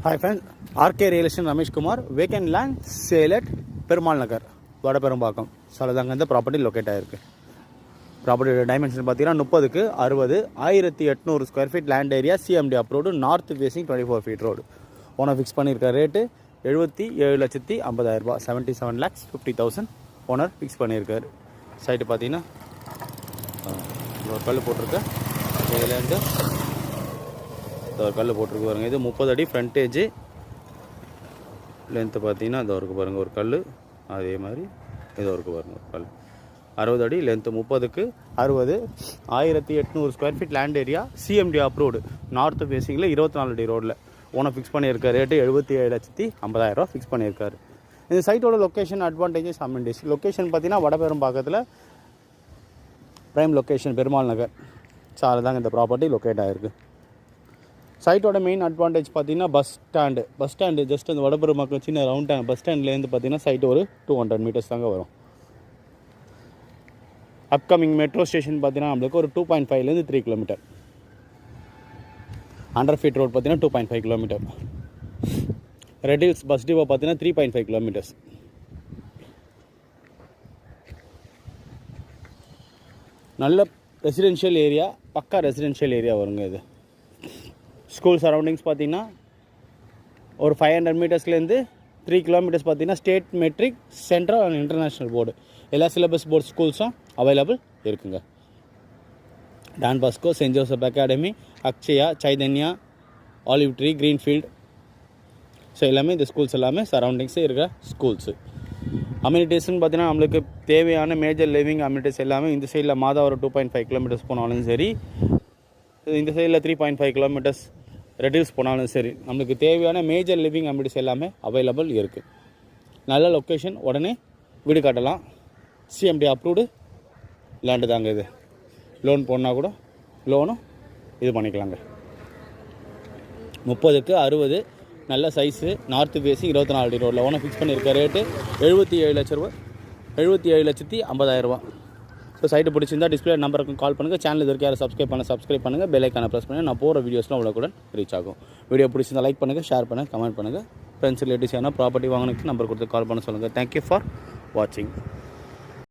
Hi friends, RK Real Estate Ramesh Kumar, vacant land sale at Perumal Nagar, Vadaperumbakam. Saladanga இந்த property locate ஆயிருக்கு. ப்ராப்பர்ட்டியோட dimension பார்த்தீங்கன்னா 30க்கு 60 1800 square feet land area CMD approved north facing 24 feet road. Owner fix பண்ணியிருக்க rate 77,50,000 ரூபாய், 77,50,000 owner fix பண்ணியிருக்காரு. Site பார்த்தீங்கன்னா ஒரு கல் போட்டிருக்கு, இதுலேருந்து ஒரு கல் போட்டிருக்கு பாருங்கள். இது 30 அடி ஃப்ரண்டேஜ். லென்த்து பார்த்தீங்கன்னா இதோ இருக்குது பாருங்கள் ஒரு கல், அதே மாதிரி இதோ இருக்குது பாருங்கள் ஒரு கல். 60 அடி லென்த்து, 30க்கு 60 1800 square feet land area CMD approved north ஃபேஸிங்கில் 24 அடி ரோடில் ஓனர் ஃபிக்ஸ் பண்ணியிருக்க ரேட்டு 77,50,000 ரூபா ஃபிக்ஸ் பண்ணியிருக்காரு. இந்த சைட்டோட லொக்கேஷன் அட்வான்டேஜஸ் அமெண்டிஸ். லொக்கேஷன் பார்த்தீங்கன்னா வடபெரும்பாக்கத்தில் ப்ரைம் லொக்கேஷன் பெருமாள் நகர். ஸோ அதுதாங்க இந்த ப்ராப்பர்ட்டி லொக்கேட் ஆகிருக்கு. சைட்டோட மெயின் அட்வான்டேஜ் பார்த்தீங்கன்னா பஸ் ஸ்டாண்டு ஜஸ்ட் அந்த வடபெரும்பாக்கம் சின்ன ரவுண்ட் டேங்க் பஸ் ஸ்டாண்ட்லேருந்து பார்த்தீங்கன்னா சைட்டு ஒரு 200 மீட்டர்ஸ் தாங்க வரும். அப்கமிங் மெட்ரோ ஸ்டேஷன் பார்த்தீங்கன்னா நம்மளுக்கு ஒரு 2.5லேருந்து 3 கிலோமீட்டர். 100 ஃபீட் ரோட் பார்த்தீங்கன்னா 2.5 kilometre. Red Hills bus depot பார்த்தீங்கன்னா 3.5 கிலோமீட்டர்ஸ். நல்ல ரெசிடென்ஷியல் ஏரியா, பக்கா ரெசிடென்ஷியல் ஏரியா வருங்க இது. ஸ்கூல் சரௌண்டிங்ஸ் பார்த்தீங்கன்னா ஒரு 500 மீட்டர்ஸ்லேருந்து 3 கிலோமீட்டர்ஸ் பார்த்தீங்கன்னா state matric central and international board எல்லா சிலபஸ் போர்டு ஸ்கூல்ஸும் அவைலபிள் இருக்குங்க. Don Bosco, Saint Joseph Academy, Akshaya, Chaitanya, Olive Tree, Greenfield, so எல்லாமே இந்த ஸ்கூல்ஸ் எல்லாமே சரௌண்டிங்ஸே இருக்கிற ஸ்கூல்ஸு. அம்யூனிட்டிஸ்ன்னு பார்த்தீங்கன்னா நம்மளுக்கு தேவையான மேஜர் லிவிங் அம்யூனிட்டிஸ் எல்லாமே இந்த சைடில் மாதாவரம் 2.5 கிலோமீட்டர்ஸ் போனாலும் சரி, இந்த சைடில் 3.5 கிலோமீட்டர்ஸ் ரெட் ஹில்ஸ் போனாலும் சரி, நம்மளுக்கு தேவையான மேஜர் லிவிங் அம்யூனிட்டிஸ் எல்லாமே அவைலபிள் இருக்குது. நல்ல லொக்கேஷன், உடனே வீடு கட்டலாம். சிஎம்டி அப்ரூவ்டு லேண்டு தாங்க இது. லோன் போனால் கூட லோனும் இது பண்ணிக்கலாங்க. 30க்கு 60 நல்ல சைஸு, நார்த்து ஃபேஸிங் 24 அடி ரோடில் ஓனர் ஃபிக்ஸ் பண்ணியிருக்க ரேட்டு 77 லட்ச ரூபா, 77,50,000 ரூபா. ஸோ சைட்டு பிடிச்சிருந்தா டிஸ்பிளே நம்பருக்கு கால் பண்ணுங்கள். சேனல் இது வரைக்கும் யாரும் சப்ஸ்கிரைப் பண்ணுங்கள். பெல் ஐக்கானை ப்ரெஸ் பண்ணுங்கள். நான் போகிற வீடியோஸ்லாம் உடனுக்குடன் ரீச் ஆகும். வீடியோ பிடிச்சிருந்தா லைக் பண்ணுங்கள், ஷேர் பண்ணுங்கள், கமெண்ட் பண்ணுங்கள். ஃப்ரெண்ட்ஸ் ரிலேட்டிவ்ஸ் ஏன்னா ப்ராப்பர்ட்டி வாங்கினதுக்கு நம்பர் கொடுத்து கால் பண்ண சொல்லுங்கள். தேங்க்யூ ஃபார் வாட்சிங்.